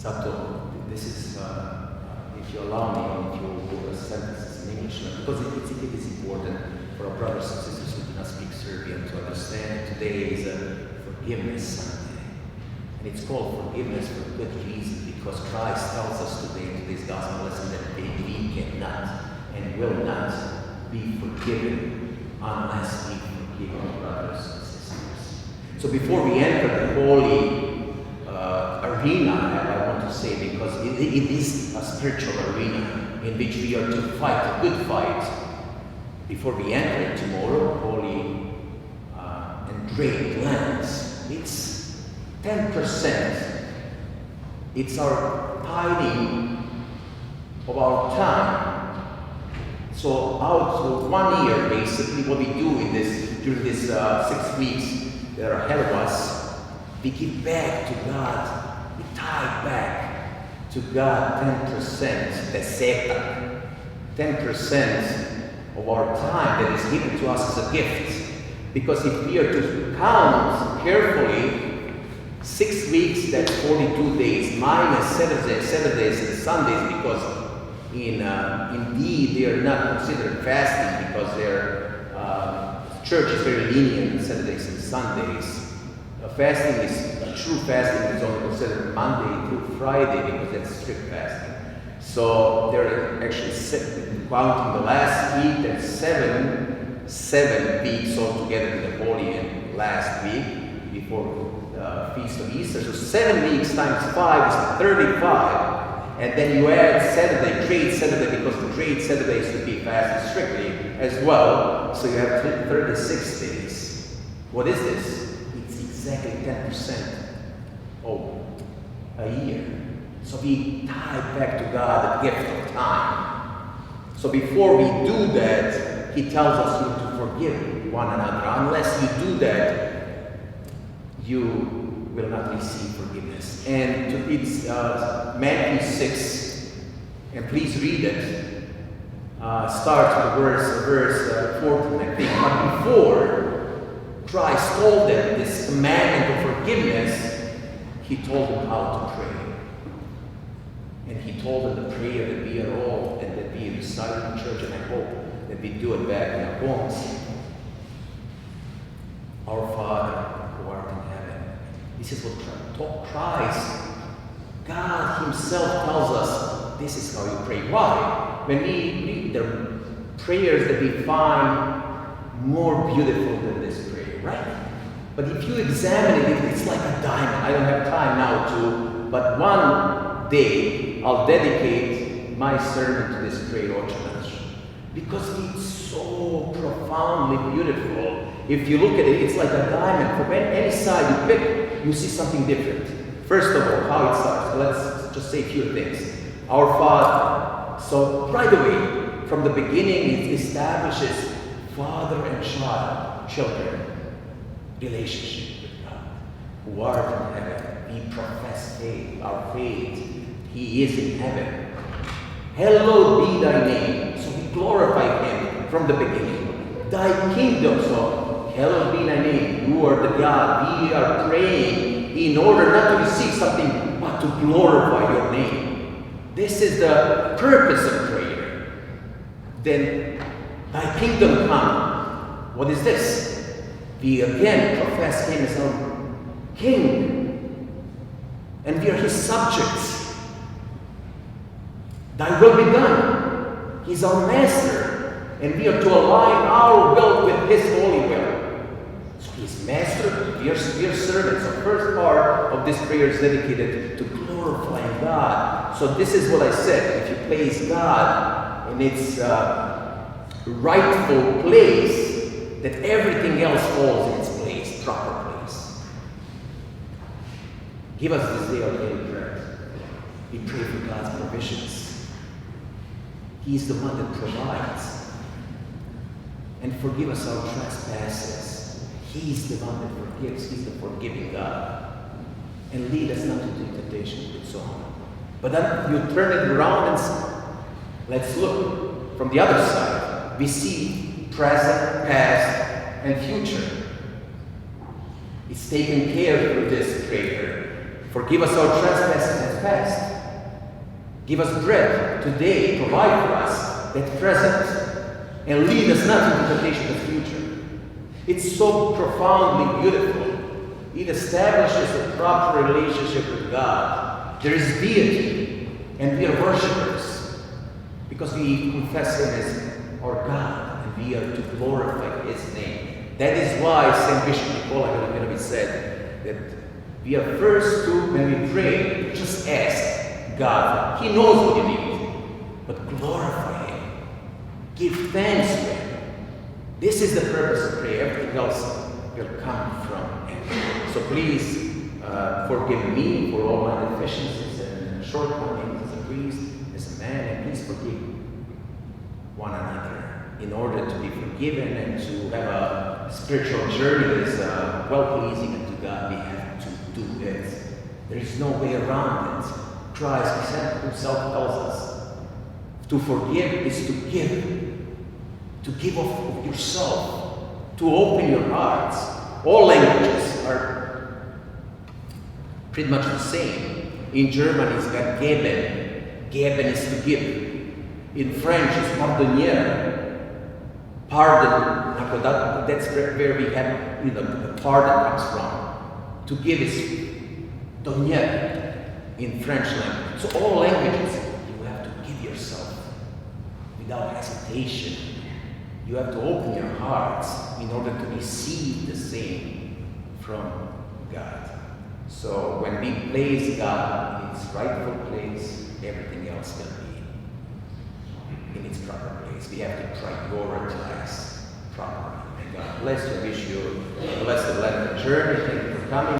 Sato, this is, if you allow me, if you send this in English, because it is important for our brothers and sisters who do not speak Serbian to understand today is a forgiveness Sunday. And it's called forgiveness for good reason, because Christ tells us today in today's gospel lesson that we cannot and will not be forgiven unless we forgive our brothers and sisters. So before we enter the holy arena, I want to say, because it is a spiritual arena in which we are to fight a good fight. Before we enter tomorrow, holy and great lands, it's 10%. It's our tithing of our time. So out of 1 year, basically, what we do in during this 6 weeks that are ahead of us, we give back to God. We tithe back to God 10%, deseta, 10% of our time that is given to us as a gift. Because if we are to count carefully, 6 weeks, that's 42 days, minus Saturdays and Sundays, because indeed they are not considered fasting, because their church is very lenient on Saturdays and Sundays. True fasting is only considered Monday through Friday, because that's strict fasting. So they're actually counting the last week, that's seven weeks altogether in the holy and last week before Feast of Easter. So 7 weeks times 5 is 35. And then you add Saturday, Great Saturday, because the Great Saturday is to be fasted strictly as well. So you have 36 days. What is this? It's exactly 10% of a year. So we tie back to God the gift of time. So before we do that, He tells us you to forgive one another. Unless you do that, you will not receive forgiveness. And it's Matthew 6, and please read it. Start with verse 14, I think. But before Christ told them this commandment of forgiveness, He told them how to pray. And He told them the prayer that we are all, and that we recite in church, and I hope that we do it back in our homes. Our Father, who art in heaven. This is what Christ, God Himself tells us, this is how you pray. Why? When we read the prayers that we find more beautiful than this prayer, right? But if you examine it, it's like a diamond. I don't have time now but one day I'll dedicate my sermon to this prayer ordinance, because it's so profoundly beautiful. If you look at it, it's like a diamond. From any side you pick, you see something different. First of all, how it starts. Let's just say a few things. Our Father. So right away, from the beginning, it establishes father and children relationship with God. Who art in heaven. We profess faith, our faith. He is in heaven. Hallowed be thy name. So we glorify Him from the beginning. Thy kingdom. So hallowed be thy name. You are the God. We are praying in order not to receive something, but to glorify your name. This is the purpose of prayer. Then, thy kingdom come. What is this? We again profess Him as our King. And we are His subjects. Thy will be done. He's our master. And we are to align our will with His holy will. So He's master, we are servants. The first part of this prayer is dedicated to glorifying God. So this is what I said. If you place God in its rightful place, that everything else falls in its place, proper place. Give us this day our daily bread. We pray for God's provisions. He's the one that provides. And forgive us our trespasses. He's the one that forgives. He's the forgiving God. And lead us not into temptation, and so on. But then you turn it around and let's look from the other side. We see present, past, and future. It's taken care of through this prayer. Forgive us our trespasses and past. Give us bread today, provide for us that present, and lead us not into temptation of the future. It's so profoundly beautiful. It establishes a proper relationship with God. There is deity, and we are worshipers because we confess Him as our God, and we are to glorify His name. That is why Saint Bishop Nicola Hillary said that we are first to, when we pray, just ask God. He knows what you need, but glorify Him. Give thanks to Him. This is the purpose of prayer. Everything else will come from Him. So please forgive me for all my deficiencies and shortcomings as a priest, as a man, and please forgive one another. In order to be forgiven and to have a spiritual journey that is well-pleasing unto God, we have to do it. There is no way around it. Christ Himself tells us to forgive is to give of yourself, to open your hearts. All languages are pretty much the same. In German, it's got geben. Geben is to give. In French, it's pardonner. Pardon, that's where we have, the pardon comes from. To give is donner in French language. So all languages, you have to give yourself without hesitation. You have to open your hearts in order to receive the same from God. So when we place God in its rightful place, everything else will be in its proper place. We have to prioritize properly. And God bless you. I wish you a blessed Lenten journey. Thank you for coming.